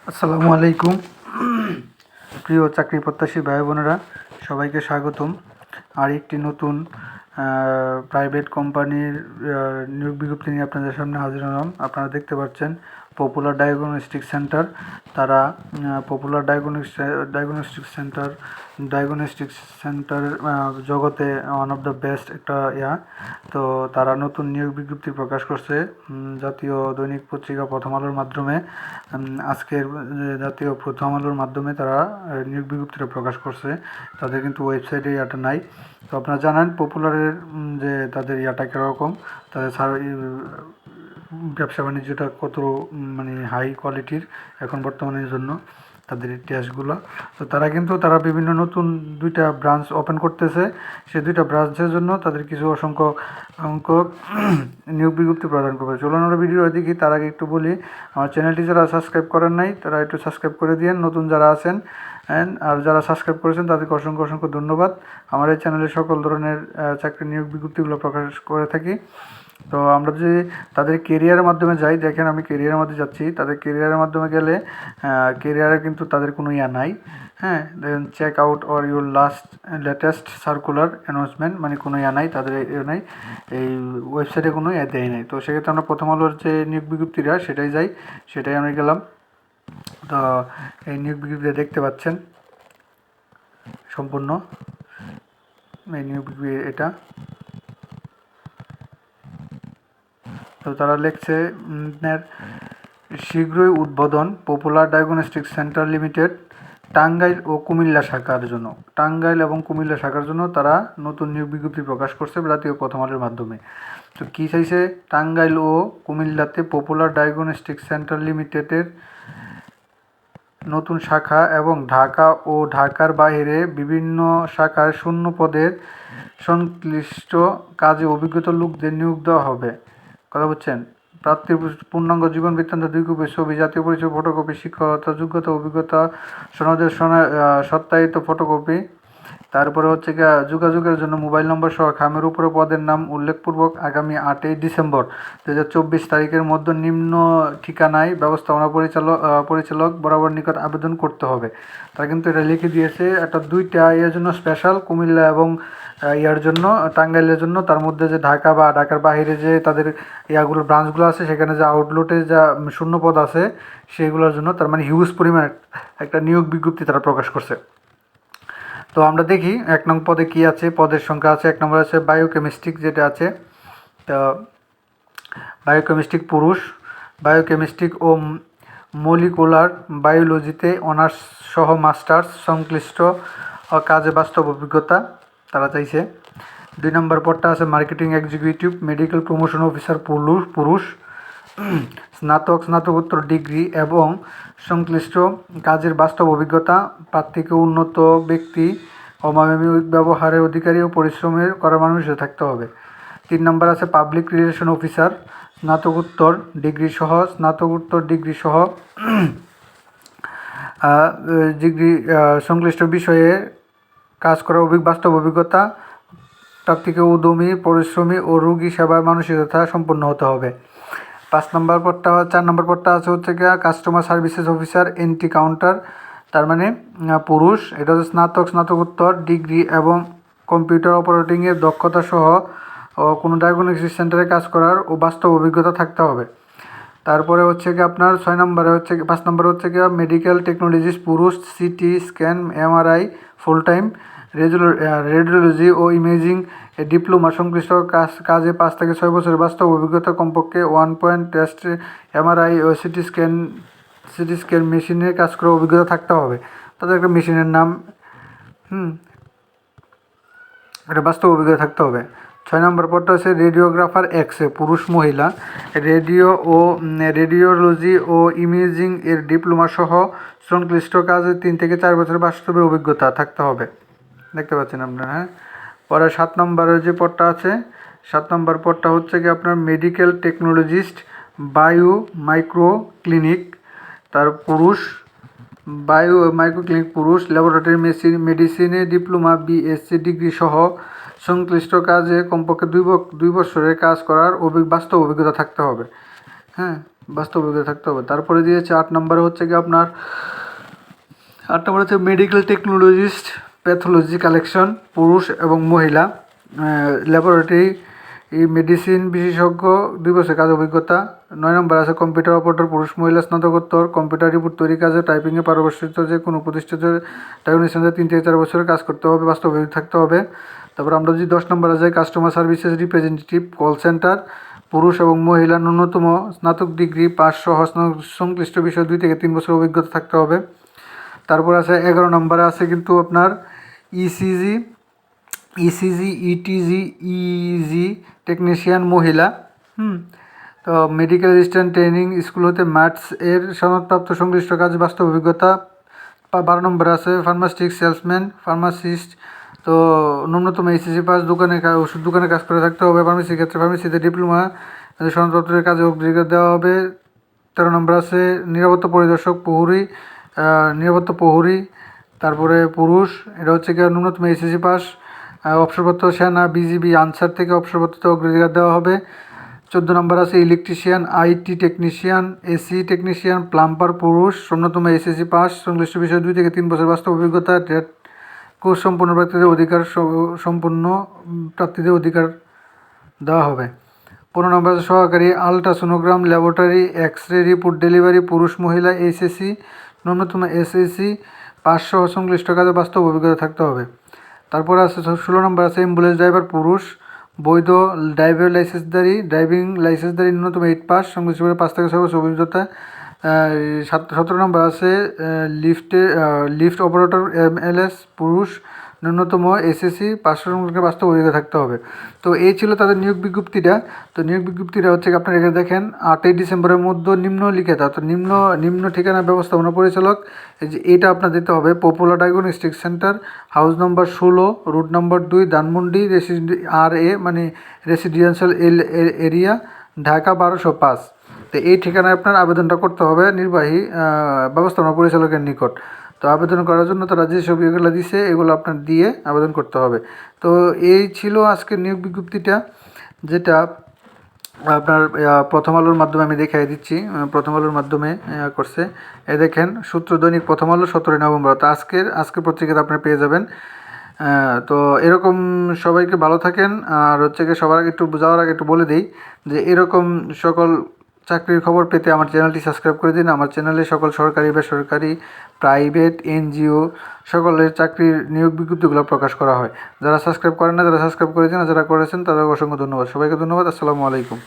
আসসালামু আলাইকুম। প্রিয় চাকরি প্রত্যাশী ভাই বোনেরা, সবাইকে স্বাগতম। আর একটি নতুন প্রাইভেট কোম্পানির নিয়োগ বিজ্ঞপ্তি নিয়ে আপনাদের সামনে হাজির হলাম। আপনারা দেখতে পাচ্ছেন পপুলার ডায়াগনস্টিক সেন্টার। তারা পপুলার ডায়াগনস্টিক সেন্টার জগতে ওয়ান অফ দ্য বেস্ট একটা তো তারা নতুন নিয়োগ বিজ্ঞপ্তি প্রকাশ করছে জাতীয় দৈনিক পত্রিকা প্রথম আলোর মাধ্যমে। আজকের জাতীয় প্রথম আলোর মাধ্যমে তারা নিয়োগ বিজ্ঞপ্তিটা প্রকাশ করছে। তাদের কিন্তু ওয়েবসাইটে ইয়াটা নাই। তো আপনারা জানেন পপুলারের যে তাদের ইয়াটা কীরকম, তাদের ব্যবসা বাণিজ্যটা কত মানে হাই কোয়ালিটির এখন বর্তমানের জন্য তাদের টেস্টগুলো। তো তারা বিভিন্ন নতুন 2টা ব্রাঞ্চ ওপেন করতেছে। সেই 2টা ব্রাঞ্চের জন্য তাদের কিছু অসংখ্য নিয়োগ বিজ্ঞপ্তি প্রদান করবে। চলুন আমরা ভিডিও দেখি। তার আগে একটু বলি, আমার চ্যানেলটি যারা সাবস্ক্রাইব করেন নাই তারা একটু সাবস্ক্রাইব করে দিন, নতুন যারা আছেন। আর যারা সাবস্ক্রাইব করেছেন তাদেরকে অসংখ্য ধন্যবাদ। আমার এই চ্যানেলে সকল ধরনের চাকরি নিয়োগ বিজ্ঞপ্তিগুলো প্রকাশ করে থাকি। তো আমরা যদি তাদের কেরিয়ারের মাধ্যমে যাই, দেখেন আমি কেরিয়ারের মধ্যে যাচ্ছি। তাদের কেরিয়ারের মাধ্যমে গেলে কেরিয়ারে কিন্তু তাদের কোনো নাই। হ্যাঁ, then check out or your latest circular announcement, মানে কোনো নাই তাদের, নাই এই ওয়েবসাইটে কোনো দেয় নাই। তো সেক্ষেত্রে আমরা প্রথম আলোর যে নিয়োগ বিজ্ঞপ্তিটা সেটাই যাই, সেটাই আমরা গেলাম। তো এই নিয়োগ বিজ্ঞপ্তি দেখতে পাচ্ছেন সম্পূর্ণ এই নিয়োগ বিজ্ঞপ্তি এটা। তো তারা লিখছে শীঘ্রই উদ্বোধন Popular Diagnostic Centre Limited Tangail ও কুমিল্লা শাখার জন্য। টাঙ্গাইল এবং কুমিল্লা শাখার জন্য তারা নতুন নিয়োগ বিজ্ঞপ্তি প্রকাশ করছে জাতীয় প্রথম আলোর মাধ্যমে। তো কী চাইছে, টাঙ্গাইল ও কুমিল্লাতে পপুলার ডায়াগনস্টিক সেন্টার লিমিটেডের নতুন শাখা এবং ঢাকা ও ঢাকার বাইরে বিভিন্ন শাখার শূন্য পদের সংশ্লিষ্ট কাজে অভিজ্ঞতা লোকদের নিয়োগ দেওয়া হবে। কথা বলছেন, প্রার্থীর পূর্ণাঙ্গ জীবন বৃত্তান্ত 2 কপি ছবি, জাতীয় পরিচয় ফটোকপি, শিক্ষকতা যোগ্যতা অভিজ্ঞতা সনদের সত্যায়িত ফটোকপি। তারপরে হচ্ছে যোগাযোগের জন্য মোবাইল নম্বর সহ খামের উপরে পদের নাম উল্লেখপূর্বক আগামী 8ই ডিসেম্বর 2024 তারিখের মধ্যে নিম্ন ঠিকানায় ব্যবস্থাপনা পরিচালক বরাবর নিকট আবেদন করতে হবে। তারা কিন্তু এটা লিখে দিয়েছে। একটা 2টা এর জন্য স্পেশাল, কুমিল্লা এবং ইয়ার জন্য টাঙ্গাইলের জন্য। তার মধ্যে যে ঢাকা বা ঢাকার বাইরে যে তাদের ইয়াগুলো ব্রাঞ্চগুলো আছে, সেখানে যে আউটলেটে যা শূন্যপদ আছে সেগুলোর জন্য তার মানে হিউজ পরিমাণ একটা নিয়োগ বিজ্ঞপ্তি তারা প্রকাশ করছে। তো আমরা দেখি 1 নং পদে কী আছে। পদের সংখ্যা আছে, 1 নম্বর আছে বায়োকেমিস্ট্রিক যেটা আছে। তো বায়োকেমিস্ট্রিক পুরুষ, বায়োকেমিস্ট্রিক ও মলিকুলার বায়োলজিতে অনার্স সহ মাস্টার্স সংশ্লিষ্ট কাজে বাস্তব অভিজ্ঞতা তারা চাইছে। 2 নম্বর পদটা আছে marketing executive medical promotion officer পুরুষ, স্নাতকোত্তর ডিগ্রি এবং সংশ্লিষ্ট কাজের বাস্তব অভিজ্ঞতা। প্রার্থীকে উন্নত ব্যক্তি অমানবিক ব্যবহারের অধিকারী ও পরিশ্রমের করার মানুষ থাকতে হবে। 3 নম্বর আছে পাবলিক রিলেশন অফিসার, স্নাতকোত্তর ডিগ্রি সহ ডিগ্রি সংশ্লিষ্ট বিষয়ে কাজ করার বাস্তব অভিজ্ঞতা। প্রার্থীকে উদ্যমী, পরিশ্রমী ও রোগী সেবায় মানসিকতা সম্পন্ন হতে হবে। 4 নম্বর পদটা আছে হচ্ছে customer services officer entry counter, তার মানে পুরুষ। এটা হচ্ছে স্নাতকোত্তর ডিগ্রি এবং কম্পিউটার অপারেটিংয়ের দক্ষতা সহ কোনো ডায়াগনস্টিক সেন্টারে কাজ করার ও বাস্তব অভিজ্ঞতা থাকতে হবে। তারপরে হচ্ছে আপনার 5 নম্বরে হচ্ছে মেডিকেল টেকনোলজিস্ট পুরুষ, CT scan MRI full time, radiology ও ইমেজিং ডিপ্লোমা সংশ্লিষ্ট কাজে 5 থেকে 6 বছরের বাস্তব অভিজ্ঞতা, কমপক্ষে 1 পয়েন্ট টেস্ট MRI ও সিটি স্ক্যান মেশিনে কাজ করার অভিজ্ঞতা থাকতে হবে। তাদের একটা মেশিনের নাম এটা বাস্তব অভিজ্ঞতা থাকতে হবে। 6 নম্বর পদটা হচ্ছে রেডিওগ্রাফার এক্স-রে পুরুষ মহিলা, রেডিওলজি ও ইমেজিং এর ডিপ্লোমা সহ সংশ্লিষ্ট কাজে 3 থেকে 4 বছরের বাস্তবের অভিজ্ঞতা থাকতে হবে। দেখতে পাচ্ছেন আপনারা। হ্যাঁ, পরে 7 নম্বরের যে পদটা আছে, 7 নম্বর পদটা হচ্ছে আপনার মেডিকেল টেকনোলজিস্ট মাইক্রো ক্লিনিক, তার পুরুষ, মাইক্রো ক্লিনিক পুরুষ, ল্যাবরেটরি মেডিসিনে ডিপ্লোমা BSc ডিগ্রি সহ সংশ্লিষ্ট কাজে কমপক্ষে 2 বছরের কাজ করার বাস্তব অভিজ্ঞতা থাকতে হবে। হ্যাঁ, বাস্তব অভিজ্ঞতা থাকতে হবে। তারপরে দিয়েছে 8 নম্বরে হচ্ছে কি আপনার 8 নম্বর হচ্ছে মেডিকেল টেকনোলজিস্ট, প্যাথোলজি কালেকশন, পুরুষ এবং মহিলা, ল্যাবরেটরি মেডিসিন বিশেষজ্ঞ 2 বছর কাজ অভিজ্ঞতা। 9 নম্বর আছে কম্পিউটার অপারেটর, পুরুষ মহিলা স্নাতকোত্তর, কম্পিউটার রিপোর্ট তৈরি কাজে টাইপিংয়ে পারদর্শিতা, যে কোনো প্রতিষ্ঠিত টাইপিং 3 থেকে 4 বছরের কাজ করতে হবে, বাস্তব অভিজ্ঞতা থাকতে হবে। তারপর আমরা যদি 10 নম্বরে যাই customer services representative, call centre, পুরুষ এবং মহিলা, ন্যূনতম স্নাতক ডিগ্রি পাস সহ সংশ্লিষ্ট বিষয়ে 2 থেকে 3 বছর অভিজ্ঞতা থাকতে হবে। তারপর আছে 11 নম্বরে আছে কিন্তু আপনার ইসিজি, ইটিজি, ইজি টেকনিশিয়ান মহিলা। তো মেডিকেল অ্যাসিস্ট্যান্ট ট্রেনিং স্কুল হতে ম্যাথস এর সনদপ্রাপ্ত সংশ্লিষ্ট কাজ বাস্তব অভিজ্ঞতা। 12 নম্বরে আছে ফার্মাসিস্ট সেলসম্যান, ফার্মাসিস্ট, তো ন্যূনতম এইচএসসি পাস, ওষুধ দোকানে কাজ করে থাকতে হবে। ফার্মেসির ক্ষেত্রে ফার্মেসিতে ডিপ্লোমা সনদপত্রের কাজে অগ্রাধিকার দেওয়া হবে। 13 নম্বর আছে নিরাপত্তা পরিদর্শক নিরাপত্তা প্রহরী, তারপরে পুরুষ, এটা হচ্ছে কি ন্যূনতম এইচএসসি পাস, অবসরপ্রাপ্ত সেনা, বিজিবি, আনসার থেকে অবসরপ্রাপ্ততে অগ্রাধিকার দেওয়া হবে। 14 নম্বর আছে electrician, IT technician, AC technician, plumber, পুরুষ, ন্যূনতম এসএসসি পাস, সংশ্লিষ্ট বিষয়ে 2 থেকে 3 বছর বাস্তব অভিজ্ঞতা। কোর্স সম্পূর্ণ প্রাপ্তিদের অধিকার দেওয়া হবে। 15 নম্বর আছে সহকারী ultrasonogram, laboratory, X ray report delivery, পুরুষ মহিলা, এইচএসসি, ন্যূনতম এসএসসি পাস সহ সংশ্লিষ্ট কাজে বাস্তব অভিজ্ঞতা থাকতে হবে। তারপরে আছে 16 নম্বর আছে অ্যাম্বুলেন্স ড্রাইভার, পুরুষ, বৈধ ড্রাইভিং লাইসেন্সধারী, ন্যূনতম 8 পাস, সংশ্লিষ্ট 5 থেকে 6 বছর অভিজ্ঞতা। 17 নম্বর আছে লিফট অপারেটর MLS, পুরুষ, ন্যূনতম এসএসসি 500 বাস্তব অভিজ্ঞতা থাকতে হবে। তো এই ছিল তাদের নিয়োগ বিজ্ঞপ্তিটা। তো নিয়োগ বিজ্ঞপ্তিটা হচ্ছে আপনারা এখানে দেখেন 8ই ডিসেম্বরের মধ্যে নিম্নলিখিত, তো নিম্ন ঠিকানা ব্যবস্থাপনা পরিচালক, এই যে এটা আপনার দিতে হবে Popular Diagnostic Centre, house number 16, route number 2, Dhanmondi, RA মানে রেসিডেন্সিয়াল এরিয়া, ঢাকা 1205। তো এই ঠিকানায় আপনার আবেদনটা করতে হবে নির্বাহী ব্যবস্থাপনা পরিচালকের নিকট। তো আবেদন করার জন্য তারা যেসব এগুলো দিছে এগুলো আপনার দিয়ে আবেদন করতে হবে। তো এই ছিল আজকের নিয়োগ বিজ্ঞপ্তিটা, যেটা আপনার প্রথম আলোর মাধ্যমে আমি দেখাই দিচ্ছি। প্রথম আলোর মাধ্যমে করছে, এই দেখেন সূত্র দৈনিক প্রথম আলো 17 নভেম্বর। তো আজকের পত্রিকাতে আপনি পেয়ে যাবেন। তো এরকম সবাইকে ভালো থাকেন। আর হচ্ছে কি সবার আগে যাওয়ার আগে একটু বলে দিই যে এরকম সকল চাকরির খবর পেতে আমার চ্যানেলটি সাবস্ক্রাইব করে দিন। আমার চ্যানেলে সকল সরকারি, বেসরকারি, প্রাইভেট, এনজিও সকলের চাকরির নিয়োগ বিজ্ঞপ্তিগুলো প্রকাশ করা হয়। যারা সাবস্ক্রাইব করেন না, যারা সাবস্ক্রাইব করে দিন, আর যারা করেছেন তাদের অসংখ্য ধন্যবাদ। সবাইকে ধন্যবাদ। আসসালামু আলাইকুম।